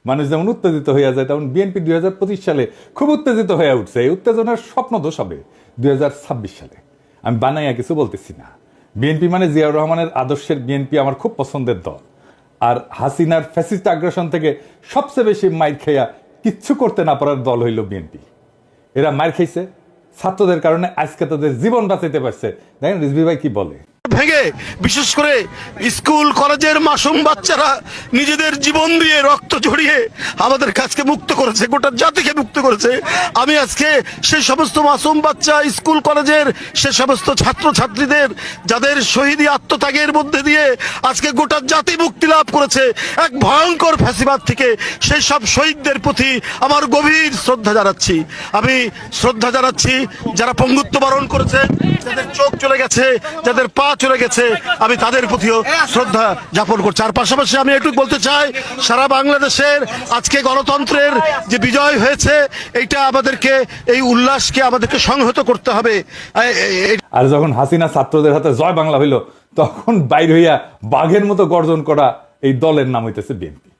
মানুষ যেমন উত্তেজিত হয়ে যায়, তেমন বিএনপি 2025 সালে খুব উত্তেজিত হয়ে উঠছে। এই উত্তেজনার স্বপ্ন দোষ হবে 2026 সালে। আমি বানাইয়া কিছু বলতেছি না। বিএনপি মানে জিয়াউর রহমানের আদর্শের বিএনপি আমার খুব পছন্দের দল। আর হাসিনার ফ্যাসিস্ট আগ্রাসন থেকে সবচেয়ে বেশি মাইর খেয়া কিচ্ছু করতে না পারার দল হইল বিএনপি। এরা মাইর খাইছে ছাত্রদের কারণে, আজকে তাদের জীবন বাঁচাইতে পারছে। দেখেন রিজভী ভাই কি বলে। ভেঙে বিশেষ করে স্কুল কলেজের মাসুম বাচ্চারা নিজেদের জীবন দিয়ে রক্ত ঝরিয়ে আমাদের কাছকে মুক্ত করেছে, গোটা জাতিকে মুক্ত করেছে। আমি আজকে সেই সমস্ত মাসুম বাচ্চা, স্কুল কলেজের সে সমস্ত ছাত্র ছাত্রীদের যাদের শহীদী আত্মত্যাগের মধ্যে দিয়ে আজকে গোটা জাতি মুক্তি লাভ করেছে এক ভয়ঙ্কর ফ্যাসিবাদ থেকে, সেই সব শহীদদের প্রতি আমার গভীর শ্রদ্ধা জানাচ্ছি। আমি শ্রদ্ধা জানাচ্ছি যারা পঙ্গুত্ব বরণ করেছে, যাদের চোখ চলে গেছে, যাদের পা চলে গেছে, আমি তাদের প্রতিও শ্রদ্ধা জ্ঞাপন করছি। আর পাশাপাশি আমি একটু বলতে চাই, সারা বাংলাদেশের আজকে গণতন্ত্রের যে বিজয় হয়েছে, এইটা আমাদেরকে, এই উল্লাসকে আমাদেরকে সংহত করতে হবে। আর যখন হাসিনা ছাত্রদের হাতে জয় বাংলা হইল, তখন বাইর হইয়া বাঘের মতো গর্জন করা এই দলের নাম হইতেছে বিএনপি।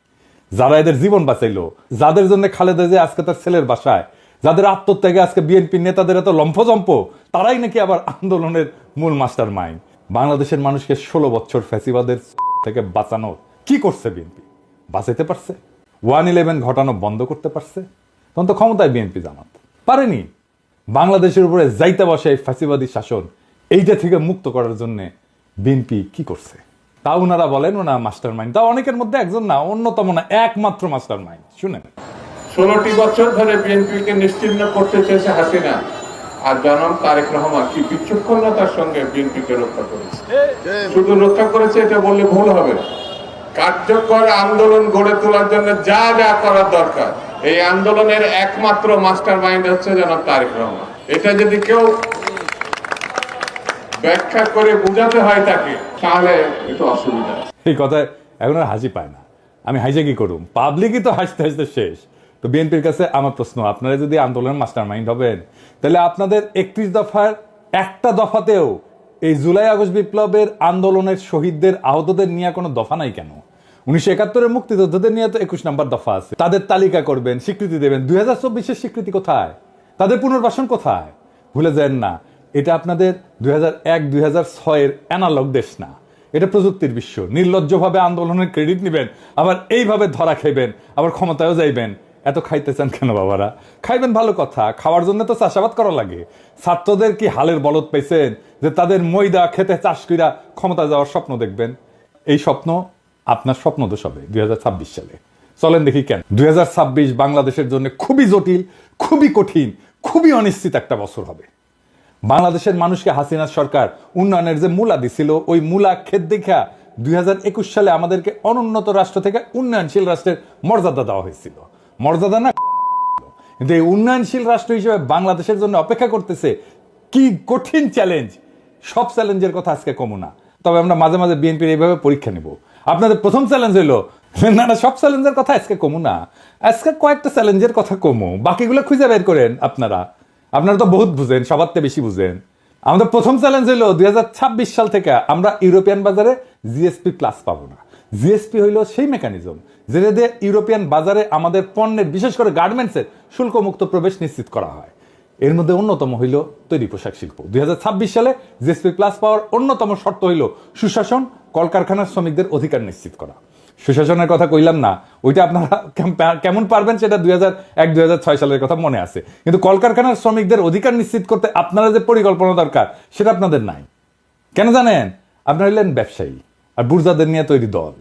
যারা এদের জীবন বাঁচাইলো, যাদের জন্য খালেদা জিয়া আজকে তার ছেলের বাসায়, যাদের আত্মত্যাগে আজকে বিএনপি নেতাদের এত লম্ফজম্প, তারাই নাকি আবার আন্দোলনের মূল মাস্টার মাইন্ড। বাংলাদেশের মানুষকে 16 বছর ফ্যাসিবাদের থেকে বাঁচানো কি করছে বিএনপি? বাঁচাইতে পারছে? 1/11 ঘটানো বন্ধ করতে পারছে? তখন তো ক্ষমতায় বিএনপি জামাত পারেনি। বাংলাদেশের উপরে যাইতে বসে এই ফ্যাসিবাদী শাসন, এইটা থেকে মুক্ত করার জন্য বিএনপি কি করছে? তা ওনারা বলেন ওনা মাস্টার মাইন্ড। তা অনেকের মধ্যে একজন না, অন্যতম না, একমাত্র মাস্টার মাইন্ড। শুনেন, 16টি বছর ধরে বিএনপিকে নিশ্চিহ্ন করতে চেয়েছে হাসিনা, আর জনাব তারেক রহমান কি বিচক্ষণতার সঙ্গে বিএনপিকে রক্ষা করেছে। শুধু রক্ষা করেছে এটা বললে ভুল হবে। কার্যকর আন্দোলন গড়ে তোলার জন্য যা যা করার দরকার, এই আন্দোলনের একমাত্র মাস্টার মাইন্ড হচ্ছে জনাব তারেক রহমান। এটা যদি কেউ ব্যাখ্যা করে বোঝাতে হয় তাকে, তাহলে একটু অসুবিধা। এই কথায় এখন আর হাসি পায় না। আমি হাসে কি করুম? পাবলিকই তো হাসতে হাসতে শেষ। তো বিএনপির কাছে আমার প্রশ্ন, আপনারা যদি আন্দোলনের মাস্টার মাইন্ড হবেন, তাহলে আপনাদের 31 দফার একটা দফাতেও এই জুলাই আগস্ট বিপ্লবের আন্দোলনের শহীদদের আহতদের নিয়ে কোনো দফা নাই কেন? 1971-এর মুক্তিযোদ্ধাদের নিয়ে তো 21 নম্বর দফা আছে। তাদের তালিকা করবেন, স্বীকৃতি দেবেন। 2024-এর স্বীকৃতি কোথায়? তাদের পুনর্বাসন কোথায়? ভুলে যান না, এটা আপনাদের 2001-2006-এর অ্যানালগ দেশ না, এটা প্রযুক্তির বিশ্ব। নির্লজ্জভাবে আন্দোলনের ক্রেডিট নেবেন, আবার এইভাবে ধরা খাইবেন, আবার ক্ষমতায়ও যাইবেন। এত খাইতে চান কেন বাবারা? খাইবেন ভালো কথা, খাওয়ার জন্য তো চাষাবাদ করা লাগে। ছাত্রদের কি হালের বলদ পাইছেন যে তাদের ময়দা খেতে চাষ কইরা ক্ষমতা যাওয়ার স্বপ্ন দেখবেন? এই স্বপ্ন আপনার স্বপ্ন দোষ হবে 2026 সালে। চলেন দেখি কেন। 2026 বাংলাদেশের জন্য খুবই জটিল, খুবই কঠিন, খুবই অনিশ্চিত একটা বছর হবে। বাংলাদেশের মানুষকে হাসিনা সরকার উন্নয়নের যে মূলা দিছিল, ওই মূলা খেত দেখা 2021 সালে আমাদেরকে অনুন্নত রাষ্ট্র থেকে উন্নয়নশীল রাষ্ট্রের মর্যাদা দেওয়া হয়েছিল। মর্যাদা না, কিন্তু এই উন্নয়নশীল রাষ্ট্র হিসেবে বাংলাদেশের জন্য অপেক্ষা করতেছে কি কঠিন চ্যালেঞ্জ। সব চ্যালেঞ্জের কথা আজকে কমু না, তবে আমরা মাঝে মাঝে বিএনপির এইভাবে পরীক্ষা নিব। আপনাদের প্রথম চ্যালেঞ্জ হইলো না না, সব চ্যালেঞ্জের কথা আজকে কমু না, আজকে কয়েকটা চ্যালেঞ্জের কথা কমু, বাকিগুলো খুঁজে বের করেন। আপনারা তো বহুত বুঝেন, সবার থেকে বেশি বুঝেন। আমাদের প্রথম চ্যালেঞ্জ হইলো 2026 সাল থেকে আমরা ইউরোপিয়ান বাজারে জিএসপি প্লাস পাবো না। জিএসপি হইল সেই মেকানিজম যেটা দিয়ে ইউরোপিয়ান বাজারে আমাদের পণ্যের, বিশেষ করে গার্মেন্টসের শুল্কমুক্ত প্রবেশ নিশ্চিত করা হয়। এর মধ্যে অন্যতম হইল তৈরি পোশাক শিল্প। 2026 সালে জিএসপি প্লাস পাওয়ার অন্যতম শর্ত হইল সুশাসন, কলকারখানার শ্রমিকদের অধিকার নিশ্চিত করা। সুশাসনের কথা কইলাম না, ওইটা আপনারা কেমন পারবেন সেটা 2001-2006 সালের কথা মনে আছে, কিন্তু কলকারখানার শ্রমিকদের অধিকার নিশ্চিত করতে আপনারা যে পরিকল্পনা দরকার সেটা আপনাদের নাই। কেন জানেন? আপনারা হইলেন ব্যবসায়ী আর বুর্জাদের নিয়ে তৈরি দল।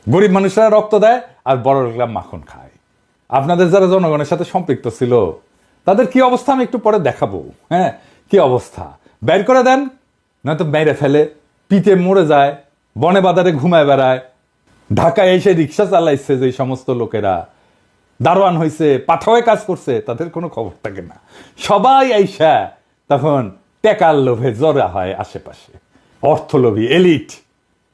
গরিব মানুষরা রক্ত দেয় আর বড় লোকরা মাখন খায়। আপনাদের যারা জনগণের সাথে সম্পৃক্ত ছিল তাদের কি অবস্থা আমি একটু পরে দেখাবো। হ্যাঁ, কি অবস্থা, বের করে দেন, নয়তো মেরে ফেলে, পিঠে মরে যায়, বনে বাজারে ঘুমায় বেড়ায়। ঢাকায় এসে রিক্সা চালাইছে যে সমস্ত লোকেরা, দারোয়ান হয়েছে, পাঠাওয়ে কাজ করছে, তাদের কোনো খবর থাকে না। সবাই আইসা তখন টেকার লোভে জড়া হয় আশেপাশে, অর্থলোভী এলিট।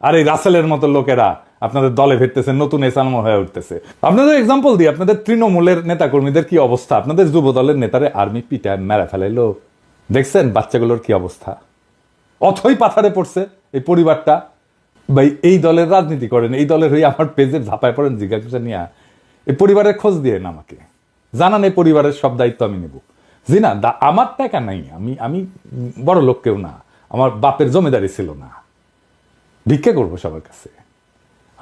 আর এই রাসেলের মতো লোকেরা আপনাদের দলে ভিড়তেছে, নতুন এসালম হয়ে উঠতেছে। আপনাদের এক্সাম্পল দিই, আপনাদের তৃণমূলের নেতাকর্মীদের কি অবস্থা? আপনাদের যুব দলের নেতারে আর্মি পিটায় মেরে ফেলাইলো, দেখছেন বাচ্চাগুলোর কি অবস্থা? অথই পাথারে পড়ছে এই পরিবারটা। ভাই, এই দলের রাজনীতি করেন, এই দলের হয়ে আমার পেজের ঝাঁপায় পড়েন জিজ্ঞাসা নিয়ে, এই পরিবারের খোঁজ দিয়ে আমাকে জানান, এই পরিবারের সব দায়িত্ব আমি নেব। জি না, আমার টাকা নাই, আমি বড় লোক কেউ না, আমার বাপের জমিদারি ছিল না, ভিক্ষা করবো সবার কাছে।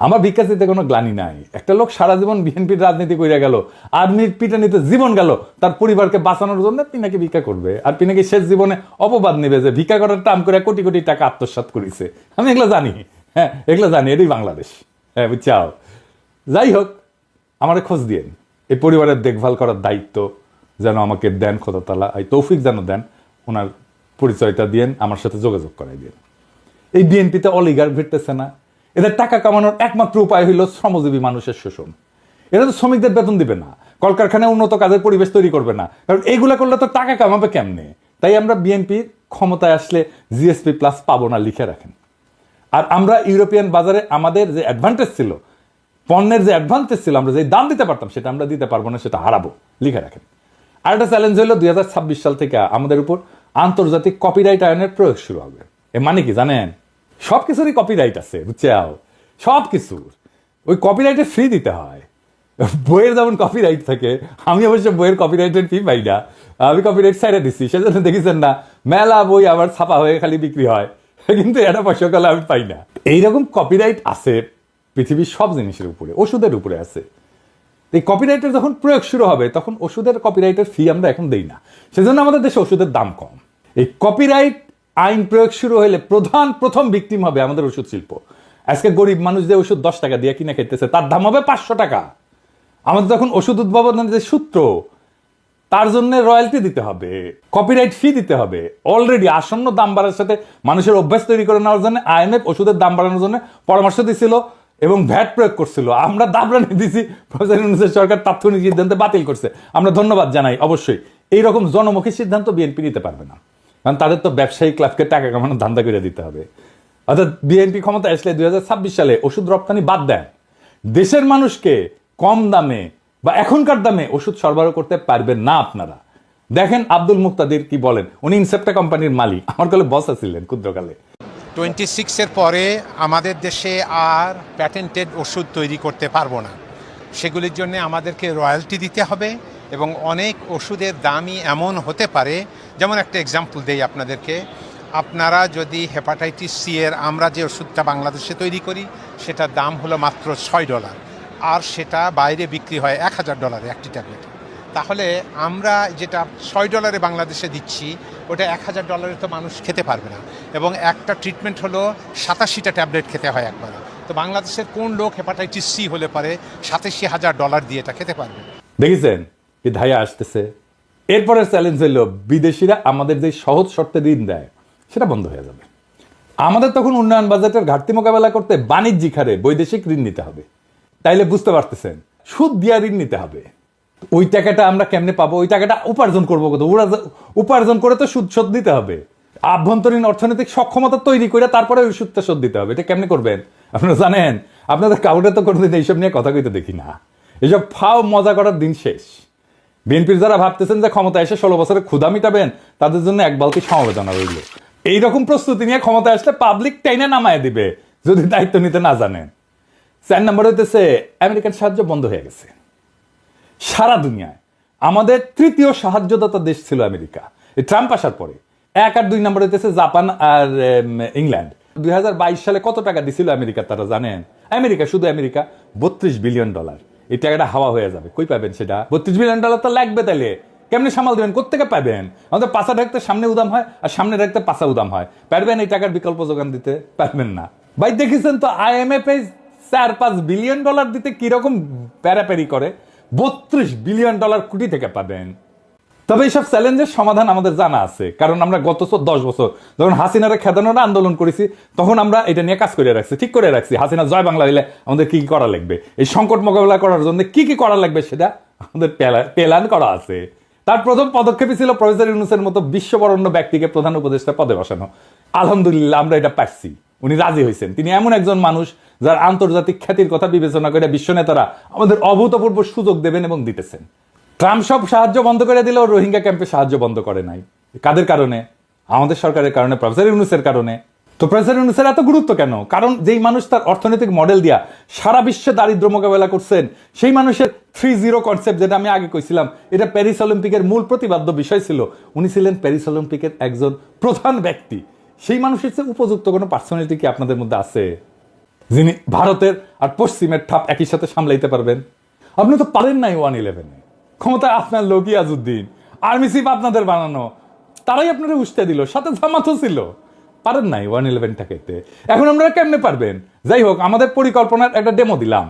আমার ভিক্ষা দিতে কোনো গ্লানি নাই। একটা লোক সারা জীবন বিএনপির রাজনীতি করে গেল, আর্মির পিটানিতে জীবন গেল, তার পরিবারকে বাঁচানোর জন্য পিনাকি ভিক্ষা করবে, আর পিনাকি শেষ জীবনে অপবাদ নেবে যে ভিক্ষা করার টাম করে কোটি কোটি টাকা আত্মসাৎ করেছে। আমি এগুলো জানি, হ্যাঁ এগুলো জানি, এটাই বাংলাদেশ। হ্যাঁ বুঝছাও। যাই হোক, আমার খোঁজ দিয়েন, এই পরিবারের দেখভাল করার দায়িত্ব যেন আমাকে দেন খোদা তাআলা, এই তৌফিক যেন দেন, ওনার পরিচয়টা দিয়েন, আমার সাথে যোগাযোগ করাই দিন। এই বিএনপিতে অলিগার ভিড়তেছে না, এদের টাকা কামানোর একমাত্র উপায় হইল শ্রমজীবী মানুষের শোষণ। এরা তো শ্রমিকদের বেতন দিবে না, কলকারখানায় উন্নত কাজের পরিবেশ তৈরি করবে না, কারণ এইগুলা করলে তো টাকা কামাবে কেমনে। তাই আমরা বিএনপির ক্ষমতায় আসলে জিএসপি প্লাস পাবো না, লিখে রাখেন। আর আমরা ইউরোপিয়ান বাজারে আমাদের যে অ্যাডভান্টেজ ছিল, পণ্যের যে অ্যাডভান্টেজ ছিল, আমরা যে দাম দিতে পারতাম সেটা আমরা দিতে পারবো না, সেটা হারাবো, লিখে রাখেন। আর একটা চ্যালেঞ্জ হলো 2026 সাল থেকে আমাদের উপর আন্তর্জাতিক কপিরাইট আইনের প্রয়োগ শুরু হবে। এ মানে কি জানেন? সবকিছুরই কপিরাইট আছে, বুঝছাও, সব কিছুর ওই কপিরাইটে ফ্রি দিতে হয়। বইয়ের যেমন কপিরাইট থাকে, আমি অবশ্য বইয়ের কপিরাইটের ফি পাই না, আমি কপিরাইট ছেড়ে দিচ্ছি, সেজন্য দেখেছেন না মেলা বই আবার ছাপা হয়ে খালি বিক্রি হয়, কিন্তু এটা পয়সা কালে আমি পাই না। এইরকম কপিরাইট আছে পৃথিবীর সব জিনিসের উপরে, ওষুধের উপরে আছে। এই কপিরাইটের যখন প্রয়োগ শুরু হবে তখন ওষুধের কপিরাইটের ফি আমরা এখন দেই না, সেজন্য আমাদের দেশে ওষুধের দাম কম। এই কপিরাইট আইন প্রয়োগ শুরু হলে প্রথম ভিকটিম হবে আমাদের ওষুধ শিল্প। আজকে গরিব মানুষ যে ওষুধ 10 টাকা দিয়ে কিনে খেতেছে, তার দাম হবে 500 টাকা। আমাদের যখন ওষুধ উদ্ভাবনের যে সূত্র, তার জন্য রয়্যালটি দিতে হবে, কপিরাইট ফি দিতে হবে। অলরেডি আসন্ন দাম বাড়ার সাথে মানুষের অভ্যাস তৈরি করে নেওয়ার জন্য আইএমএফ ওষুধের দাম বাড়ানোর জন্য পরামর্শ দিছিল এবং ভ্যাট প্রয়োগ করছিল। আমরা দাবরানি দিছি, প্রফেসর ইউনূসের সরকার তাৎক্ষণিক সিদ্ধান্তে বাতিল করছে, আমরা ধন্যবাদ জানাই। অবশ্যই এইরকম জনমুখী সিদ্ধান্ত বিএনপি নিতে পারবে না, কারণ তাদের তো ব্যবসায়ী ক্লাবকে টাকা কামানোর ধান্দা করে দিতে হবে। অর্থাৎ বিএনপি ক্ষমতা আসলে 2026 সালে ওষুধ রপ্তানি বাদ দেন, দেশের মানুষকে কম দামে বা এখনকার দামে ওষুধ সরবরাহ করতে পারবেন না আপনারা। দেখেন আব্দুল মুক্তাদির কি বলেন, উনি ইনসেপ্টা কোম্পানির মালিক, আমার কালে বস ছিলেন ক্ষুদ্রকালে। 26-এর পরে আমাদের দেশে আর প্যাটেন্টেড ওষুধ তৈরি করতে পারবো না, সেগুলির জন্য আমাদেরকে রয়্যালটি দিতে হবে এবং অনেক ওষুধের দামই এমন হতে পারে, যেমন একটা এক্সাম্পল দেই আপনাদেরকে, আপনারা যদি হেপাটাইটিস সি এর আমরা যে ওষুধটা বাংলাদেশে তৈরি করি সেটার দাম হলো মাত্র $6, আর সেটা বাইরে বিক্রি হয় $1000 একটি ট্যাবলেট। তাহলে আমরা যেটা $6 বাংলাদেশে দিচ্ছি ওটা $1000 তো মানুষ খেতে পারবে না, এবং একটা ট্রিটমেন্ট হলো 87টা ট্যাবলেট খেতে হয় একবার। তো বাংলাদেশের কোন লোক হেপাটাইটিস সি হলে পারে $87,000 দিয়ে এটা খেতে পারবে? দেখেছেন কি ধাইয়া আসতেছে। এরপরের চ্যালেঞ্জ হলো বিদেশিরা আমাদের যে সহজ শর্তে ঋণ দেয় সেটা বন্ধ হয়ে যাবে। আমাদের তখন উন্নয়ন বাজেটের ঘাটতি মোকাবেলা করতে বাণিজ্যিক হারে বৈদেশিক ঋণ নিতে হবে। তাইলে বুঝতে পারতেছেন, সুদ দিয়া ঋণ নিতে হবে। ওই টাকাটা আমরা কেমনে পাবো? ওই টাকাটা উপার্জন করবো কত? উপার্জন করে তো সুদ শোধ দিতে হবে। আভ্যন্তরীণ অর্থনৈতিক সক্ষমতা তৈরি করে তারপরে ওই সুদটা শোধ দিতে হবে। এটা কেমনে করবেন আপনারা জানেন? আপনাদের কাউরে তো কোনোদিন এইসব নিয়ে কথা কইতে দেখি না। এইসব ফাও মজা করার দিন শেষ। বিএনপির যারা ভাবতেছেন যে ক্ষমতা এসে 16 বছরে ক্ষুধা মিটাবেন, তাদের জন্য এক বালতি সমবেদনা রইল। এইরকম প্রস্তুতি নিয়ে ক্ষমতা আসলে পাবলিক টাইনে নামায় দিবে যদি দায়িত্ব নিতে না জানেন। 4 নম্বর হইতেছে আমেরিকান সাহায্য বন্ধ হয়ে গেছে। সারা দুনিয়ায় আমাদের তৃতীয় সাহায্যদাতা দেশ ছিল আমেরিকা এই ট্রাম্প আসার পরে। 1 আর 2 নম্বর হইতেছে জাপান আর ইংল্যান্ড। 2022 সালে কত টাকা দিছিল আমেরিকা তারা জানেন? আমেরিকা, শুধু আমেরিকা $32 বিলিয়ন। এই টাকাটা হাওয়া হয়ে যাবে। কই পাবেন সেটা? $32 বিলিয়ন তো লাগবে, তাইলে কেমনে সামাল দেবেন? কোত্থেকে পাবেন? আমাদের পাশা ঢাকতে সামনে উদাম হয় আর সামনে ঢাকতে পাশা উদাম হয়। পারবেন এই টাকার বিকল্প যোগান দিতে? পারবেন না ভাই। দেখেছেন তো IMF $4-5 বিলিয়ন দিতে কিরকম প্যারাপ্যারি করে। $32 বিলিয়ন কোটি থেকে পাবেন। তবে এইসব চ্যালেঞ্জের সমাধান আমাদের জানা আছে, কারণ আমরা গত 10 বছর যখন হাসিনারে খেদানোর আন্দোলন করেছি তখন আমরা এটা নিয়ে কাজ করে রাখছি, ঠিক করে রাখছি। হাসিনা জয় বাংলা হইলে আমাদের কি কি করা লাগবে, এই সংকট মোকাবেলা করার জন্য কি কি করা লাগবে সেটা আমাদের প্ল্যান করা আছে। তার প্রথম পদক্ষেপই ছিল প্রফেসর ইউনূসের মতো বিশ্ববরেণ্য ব্যক্তিকে প্রধান উপদেষ্টা পদে বসানো। আলহামদুলিল্লাহ আমরা এটা পারছি, উনি রাজি হয়েছেন। তিনি এমন একজন মানুষ যার আন্তর্জাতিক খ্যাতির কথা বিবেচনা করে বিশ্ব নেতারা আমাদের অভূতপূর্ব সুযোগ দেবেন এবং দিতেছেন। ট্রাম্প সব সাহায্য বন্ধ করে দিলেও রোহিঙ্গা ক্যাম্পে সাহায্য বন্ধ করে নাই। কাদের কারণে? আমাদের সরকারের কারণে, প্রফেসর ইউনূসের কারণে। তো প্রেসিডেন্ট ইউনূসের এত গুরুত্ব কেন? কারণ যেই মানুষ তার অর্থনৈতিক মডেল দিয়া সারা বিশ্বে দারিদ্র মোকাবেলা করছেন, সেই মানুষের 3-0 কনসেপ্ট, যেটা আমি আগে কইছিলাম, এটা প্যারিস অলিম্পিকের মূল প্রতিপাদ্য বিষয় ছিল। উনি ছিলেন প্যারিস অলিম্পিকের একজন প্রধান ব্যক্তি। সেই মানুষের চেয়ে উপযুক্ত কোনো পার্সোনালিটি কি আপনাদের মধ্যে আছে, যিনি ভারতের আর পশ্চিমের ঠাপ একই সাথে সামলাইতে পারবেন? আপনি তো পারেন নাই 1-11-এ। ক্ষমতায় আপনার লোক ইয়াজউদ্দিন, আর্মি চিফ আপনাদের বানানো, তারাই আপনারা উস্তে দিল, সাথে জামাতও ছিল। পারেন নাই 1-11টাকে। এখন আপনারা কেমনে পারবেন? যাই হোক, আমাদের পরিকল্পনার একটা ডেমো দিলাম।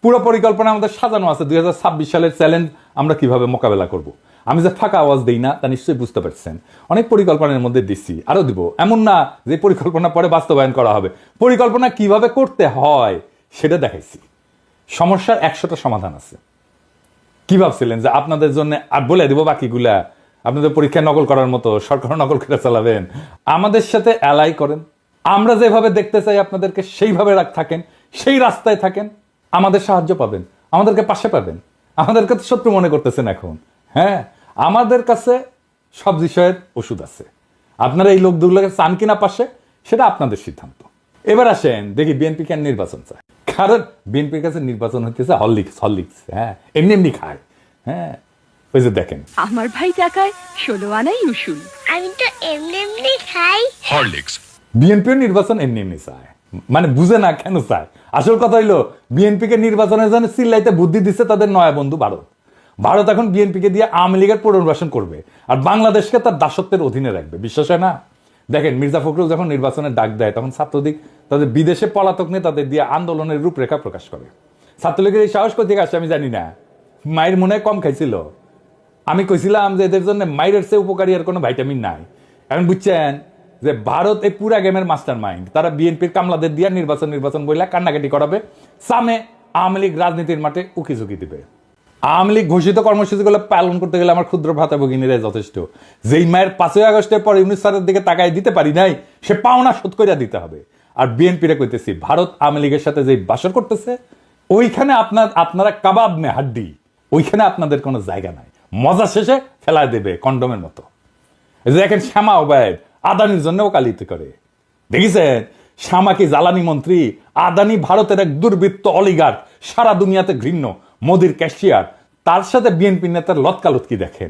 পুরো পরিকল্পনা আমাদের সাজানো আছে 2026 সালের চ্যালেঞ্জ আমরা কিভাবে মোকাবেলা করব। আমি যে ফাঁকা আওয়াজ দিই না তা নিশ্চয়ই বুঝতে পারছেন। অনেক পরিকল্পনার মধ্যে দিচ্ছি, আরো দিব। এমন না যে পরিকল্পনা পরে বাস্তবায়ন করা হবে, পরিকল্পনা কিভাবে করতে হয় সেটা দেখাইছি। সমস্যার 100টা সমাধান আছে। কি ভাবছিলেন যে আপনাদের জন্য আর বলে দিব বাকিগুলা? আপনাদের পরীক্ষা নকল করার মতো সরকার নকল করে চালাবেন? আমাদের সাথে অ্যালাই করেন। আমরা যেভাবে দেখতে চাই আপনাদেরকে সেইভাবে থাকেন, সেই রাস্তায় থাকেন, আমাদের সাহায্য পাবেন, আমাদেরকে পাশে পাবেন। আমাদেরকে তো শত্রু মনে করতেছেন এখন। হ্যাঁ, আমাদের কাছে সব বিষয়ের ওষুধ আছে। আপনারা এই লোকগুলোকে চান কিনা পাশে, সেটা আপনাদের সিদ্ধান্ত। এবার আসেন দেখি বিএনপি কেন নির্বাচন চায়। কারণ বিএনপির কাছে নির্বাচন হইতেছে হরলিক্স। হ্যাঁ, এমনি এমনি খায়। হ্যাঁ, ওই যে দেখেন, আমার ভাই টাকায় 16 আনাই উসুল। আমি তো এমনি এমনি খাই। হরলিক্স। বিএনপির নির্বাচন এমনি এমনি চায়, মানে বুঝে না কেন চায়। আসল কথা হইলো বিএনপিকে নির্বাচনের জন্য চিল্লাইতে বুদ্ধি দিচ্ছে তাদের নয়া বন্ধু ভারত। ভারত এখন বিএনপিকে দিয়ে আওয়ামী লীগের পুনর্বাসন করবে আর বাংলাদেশকে তার দাসত্বের অধীনে রাখবে। বিশ্বাস হয় না? দেখেন, মির্জা ফখরুল যখন নির্বাচনের ডাক দেয় তখন ছাত্রলীগ তাদের বিদেশে পলাতক নিয়ে তাদের দিয়ে আন্দোলনের রূপরেখা প্রকাশ করে। ছাত্রলীগের এই সাহস কোথেকে আসে আমি জানি না। মায়ের মনে কম খাইছিল। আমি কইছিলাম যে এদের জন্য মায়ের চেয়ে উপকারী আর কোনো ভাইটামিন নাই। এখন বুঝছেন যে ভারত এই পুরা গেমের মাস্টার মাইন্ড। তারা বিএনপির কামলাদের দিয়ে নির্বাচন বইলা কান্নাকাটি করাবে, সামনে আওয়ামী লীগ রাজনীতির মাঠে উকি ঝুঁকি দিবে। আওয়ামী লীগ ঘোষিত কর্মসূচিগুলো পালন করতে গেলে আমার ক্ষুদ্র ভাতা ভগিনীরাই যথেষ্ট। যেই মায়ের 5ই আগস্টের পর ইউনূস স্যারের দিকে তাকায় দিতে পারি নাই, সে পাওনা শোধ করে দিতে হবে। আর বিএনপিরে কইতেছি, ভারত আওয়ামী লীগের সাথে যে বাসর করতেছে, ওইখানে আপনারা কাবাব মে হাড্ডি, ওইখানে আপনাদের কোনো জায়গা নাই। মজা শেষে ফেলায় দেবে কন্ডমের মতো। দেখেন, শ্যামা ওবায়দ আদানির জন্য ওকালতি করে। দেখেছেন, শ্যামা কি জ্বালানি মন্ত্রী? আদানি ভারতের এক দুর্বৃত্ত অলিগার্ক, সারা দুনিয়াতে ঘৃণ্য, মোদির ক্যাশিয়ার। তার সাথে বিএনপি নেতার লতকালতকি দেখেন।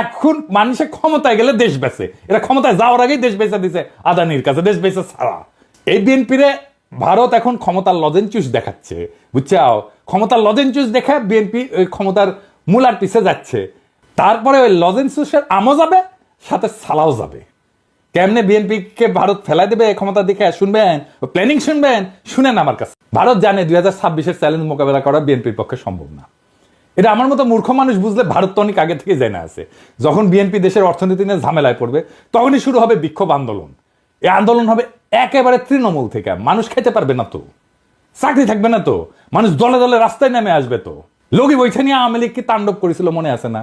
এখন মানুষে ক্ষমতায় গেলে দেশ বেচে, এরা ক্ষমতায় যাওয়ার আগেই দেশ বেচে দিছে আদানির কাছে, দেশ বেচে ছাড়া। এই বিএনপিরে ভারত এখন ক্ষমতার লজেনচুস দেখাচ্ছে, বুঝছাও? ক্ষমতার লজেনচুস দেখা বিএনপি ওই ক্ষমতার মূলার পিছে যাচ্ছে। তারপরে ওই লজেনচুসের আমও যাবে, সাথে সালাও যাবে। কেমনে বিএনপি কে ভারত ফেলাই দেবে ক্ষমতা দেখে শুনবেন, প্ল্যানিং শুনবেন, শুনেন আমার কাছে। ভারত জানে 2026-এর চ্যালেঞ্জ মোকাবেলা করা বিএনপির পক্ষে সম্ভব না। এটা আমার মতো মূর্খ মানুষ বুঝলে ভারত তো অনেক আগে থেকে জেনে আছে। যখন বিএনপি দেশের অর্থনীতি নিয়ে ঝামেলায় পড়বে, তখনই শুরু হবে বিক্ষোভ আন্দোলন। এই আন্দোলন হবে একেবারে তৃণমূল থেকে। মানুষ খাইতে পারবে না তো, চাকরি থাকবে না তো, মানুষ দলে দলে রাস্তায় নেমে আসবে তো। লোকই বৈঠা নিয়ে আওয়ামী লীগ কি তাণ্ডব করেছিল মনে আছে না?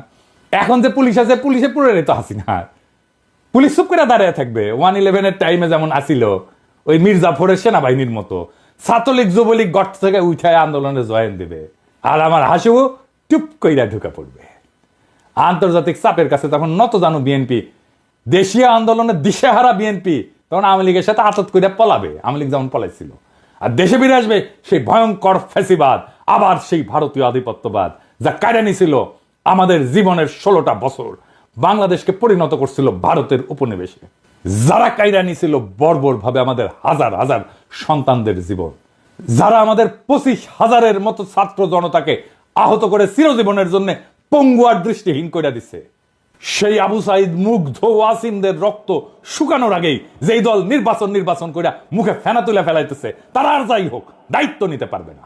এখন যে পুলিশ আছে, পুলিশে পুরো তো হাসিনা। পুলিশ চুপ করে দাঁড়িয়ে থাকবে। 1-11-এর টাইমে যেমন আসিল ওই মির্জাফরের সেনাবাহিনীর মতো, ছাত্রলীগ যুবলীগ গর্ত থেকে উঠায় আন্দোলনে জয়েন দেবে। আর আমার হাসিও চুপ কইরা ঢুকে পড়বে। আন্তর্জাতিক চাপের কাছে তখন নত জানো বিএনপি, দেশীয় আন্দোলনের দিশেহারা বিএনপি তখন আওয়ামী লীগের সাথে আতত কইরা পলাবে, আওয়ামী লীগ যেমন পলাইছিল। আর দেশে ফিরে আসবে সেই ভয়ঙ্কর ফ্যাসিবাদ, আবার সেই ভারতীয় আধিপত্যবাদ, যা কায়রা নিছিল আমাদের জীবনের 16টা বছর, বাংলাদেশকে পরিণত করছিল ভারতের উপনিবেশে। যারা কায়রা নিছিল বর্বর ভাবে আমাদের হাজার হাজার সন্তানদের জীবন, যারা আমাদের 25,000-এর মতো ছাত্র জনতাকে আহত করে চিরজীবনের জন্য পঙ্গুয়ার দৃষ্টিহীন করে দিছে, সেই আবু সাইদ মুগ্ধ ওয়াসিমদের রক্ত শুকানোর আগেই যেই দল নির্বাচন করে মুখে ফেনা তুলে ফেলাইতেছে, তারা আর যাই হোক দায়িত্ব নিতে পারবে না।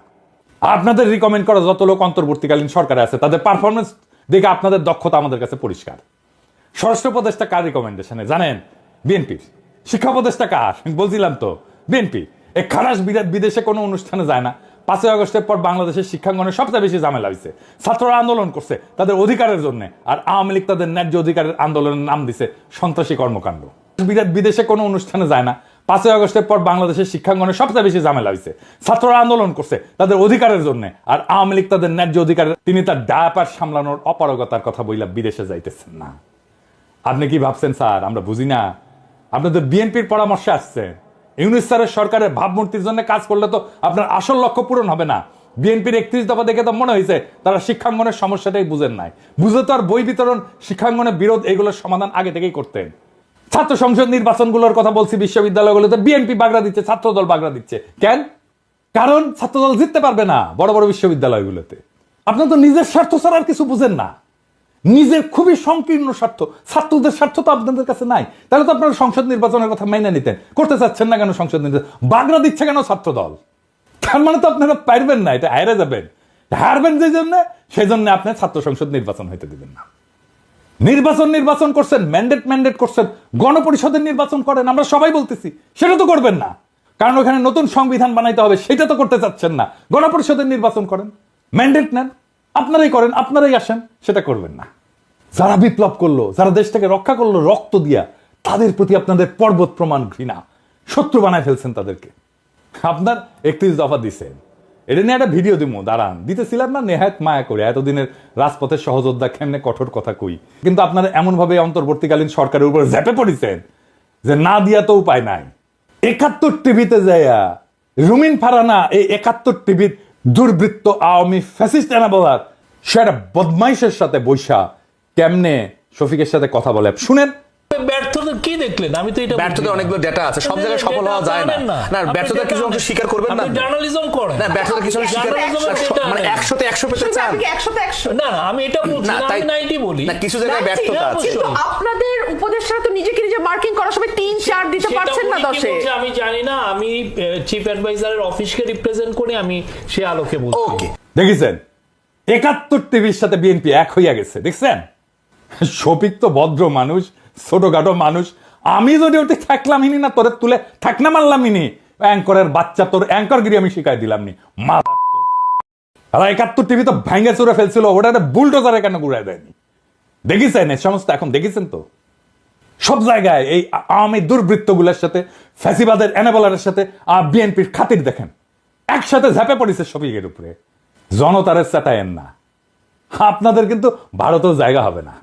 আপনাদের রিকমেন্ড করা যত লোক অন্তর্বর্তীকালীন সরকারে আছে, তাদের পারফরমেন্স দেখে আপনাদের দক্ষতা আমাদের কাছে পরিষ্কার। স্বরাষ্ট্র উপদেষ্টা কার রিকমেন্ডেশনে জানেন? বিএনপির। শিক্ষা উপদেষ্টা কার? বলছিলাম তো, বিএনপি। এই খারাস বিদেশে কোনো অনুষ্ঠানে যায় না। 5ই আগস্টের পর বাংলাদেশের শিক্ষাঙ্গনে সবচেয়ে বেশি ঝামেলা হয়েছে। ছাত্ররা আন্দোলন করছে তাদের অধিকারের জন্য, আর আওয়ামী লীগ তাদের ন্যায্য অধিকারের আন্দোলনের নাম দিছে সন্ত্রাসী কর্মকাণ্ড। বিদেশে কোনো অনুষ্ঠানে যায় না। 5ই আগস্টের পর বাংলাদেশের শিক্ষাঙ্গনে সবচেয়ে বেশি ঝামেলা হয়েছে। ছাত্ররা আন্দোলন করছে তাদের অধিকারের জন্য, আর আওয়ামী লীগ তাদের ন্যায্য অধিকারের। তিনি তার ডায়াপার সামলানোর অপারগতার কথা বইলা বিদেশে যাইতেছেন না। আপনি কি ভাবছেন স্যার আমরা বুঝি না? আপনাদের বিএনপির পরামর্শে আসছেন, ইউনূস স্যারের সরকারের ভাবমূর্তির জন্য কাজ করলে তো আপনার আসল লক্ষ্য পূরণ হবে না। বিএনপির 31 দফা দেখে তো মনে হয়েছে তারা শিক্ষাঙ্গনের সমস্যাটাই বুঝেন নাই। বুঝে তো আর বই বিতরণ, শিক্ষাঙ্গনের বিরোধ এগুলোর সমাধান আগে থেকেই করতেন। ছাত্র সংসদ নির্বাচনগুলোর কথা বলছি, বিশ্ববিদ্যালয়গুলোতে বিএনপি বাগড়া দিচ্ছে, ছাত্রদল বাগড়া দিচ্ছে। কেন? কারণ ছাত্রদল জিততে পারবে না বড় বড় বিশ্ববিদ্যালয়গুলোতে। আপনার তো নিজের স্বার্থ ছাড়া আর কিছু বুঝেন না। নিজের খুবই সংকীর্ণ স্বার্থ, ছাত্রদের স্বার্থ তো আপনাদের কাছে নাই। তাহলে তো আপনারা সংসদ নির্বাচনের কথা মেনে নিতেন। করতে চাচ্ছেন না কেন সংসদ নির্বাচন? বাগড়া দিচ্ছে কেন ছাত্রদল? তার মানে তো আপনারা পারবেন না, এটা হারে যাবেন। হারবেন যে জন্য, সেই জন্য আপনি ছাত্র সংসদ নির্বাচন হইতে দিবেন না। নির্বাচন করছেন, ম্যান্ডেট করছেন, গণপরিষদের নির্বাচন করেন, আমরা সবাই বলতেছি। সেটা তো করবেন না, কারণ ওখানে নতুন সংবিধান বানাইতে হবে, সেটা তো করতে চাচ্ছেন না। গণপরিষদের নির্বাচন করেন, ম্যান্ডেট নেন, আপনারাই করেন, আপনারাই আসেন, সেটা করবেন না। যারা বিপ্লব করলো, যারা দেশটাকে রক্ষা করলো রক্ত দিয়া, তাদের প্রতি আপনাদের পর্বত প্রমাণ ঘৃণা, শত্রু বানায় ফেলছেন তাদেরকে। আপনার 31 দফা দিছেন, এটা নিয়ে একটা ভিডিও দিব, দাঁড়ান। দিতেছিলাম না নেহায়েত মায়া করে, এতদিনের রাজপথের সহযোদ্ধা কেমনে কঠোর কথা কই। কিন্তু আপনারা এমন ভাবে অন্তর্বর্তীকালীন সরকারের উপর ঝেপে পড়েছেন যে না দিয়া তো উপায় নাই। 71 টিভিতে যাইয়া রুমিন ফারানা এই 71 টিভির দুর্বৃত্ত আওয়ামী ফ্যাসিস্ট এনাবলার সেটা বদমাইশের সাথে বৈশা কেমনে শফিকের সাথে কথা বলে শুনেন। ব্যর্থতা কি দেখলেন? আমি তো এটা ব্যর্থতার অনেকগুলো ডেটা আছে, সব জায়গায় সফল হওয়া যায় না। না, ব্যর্থতার কিছু অংশ স্বীকার করবেন না। জার্নালিজম করেন না, ব্যর্থতার কিছু অংশ স্বীকার, মানে 100 তে 100 পেতে চান। না না, আমি এটা বলছি না, আমি 90 বলি না, কিছু জায়গায় ব্যর্থতা আছে। কিন্তু আপনাদের উপদেষ্টারা তো নিজেকে নিজে মার্কিং করার সময় 3-4 দিতে পারছেন না 10-এ। আমি জানি না, আমি চিফ অ্যাডভাইজারের অফিসকে রিপ্রেজেন্ট করি, আমি সে আলোকে বলছি। ওকে, দেখেছেন 71 টিভির সাথে বিএনপি এক হইয়া গেছে, দেখছেন? শফিক তো ভদ্র মানুষ, ছোটখাটো মানুষ। আমি যদি ওটি থাকলাম ইনি না, তোরে তুলে থাকনা মারলাম ইনি। অ্যাঙ্করের বাচ্চা, তোর অ্যাঙ্করগিরি আমি শিখাই দিলাম নি। মা 71 টিভি তো ভেঙে চুরে ফেলছিল, ওটা একটা বুলডোজারে কেন ঘুরাই দেয়নি? দেখেছেন এই সমস্ত? এখন দেখেছেন তো সব জায়গায় এই আওয়ামী দুর্বৃত্তগুলোর সাথে, ফ্যাসিবাদের এনাবলারের সাথে বিএনপির খাতির দেখেন, একসাথে ঝাঁপে পড়েছে শফিকের উপরে। জনতারে চাটায়েন না, আপনাদের কিন্তু ভারতেও জায়গা হবে না,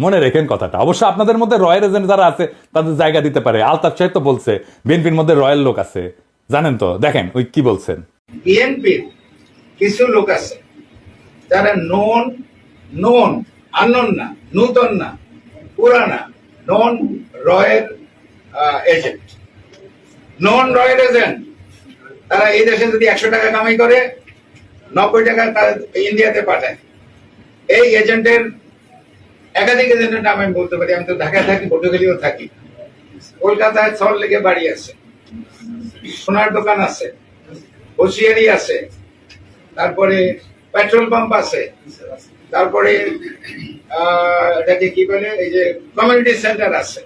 মনে রেখেন কথাটা। অবশ্য আপনাদের মধ্যে রয়্যাল এজেন্ট যারা আছে তাদের জায়গা দিতে পারে। আলতাফ সাহেব তো বলছে বিএনপির মধ্যে রয়্যাল লোক আছে, জানেন তো? দেখেন ওই কি বলছেন। বিএনপির কিছু লোক আছে যারা নন আননোন না, নূতন না, পুরানা, নন রয়্যাল এজেন্ট। নন রয়্যাল এজেন্ট তারা এই দেশে যদি 100 টাকা কামাই করে 90 টাকা তারা ইন্ডিয়াতে পাঠায়। এই এজেন্টের একাধিক এজেন্টের নাম আমি বলতে পারি। আমি তো ঢাকায় থাকি, পটুয়াখালীও থাকি, কলকাতায় সল্টলেকে বাড়ি আছে, সোনার দোকান আছে, হোশিয়ারি আছে, তারপরে পেট্রোল পাম্প আছে, তারপরে এটাকে কি বলে, এই যে কমিউনিটি সেন্টার আছে।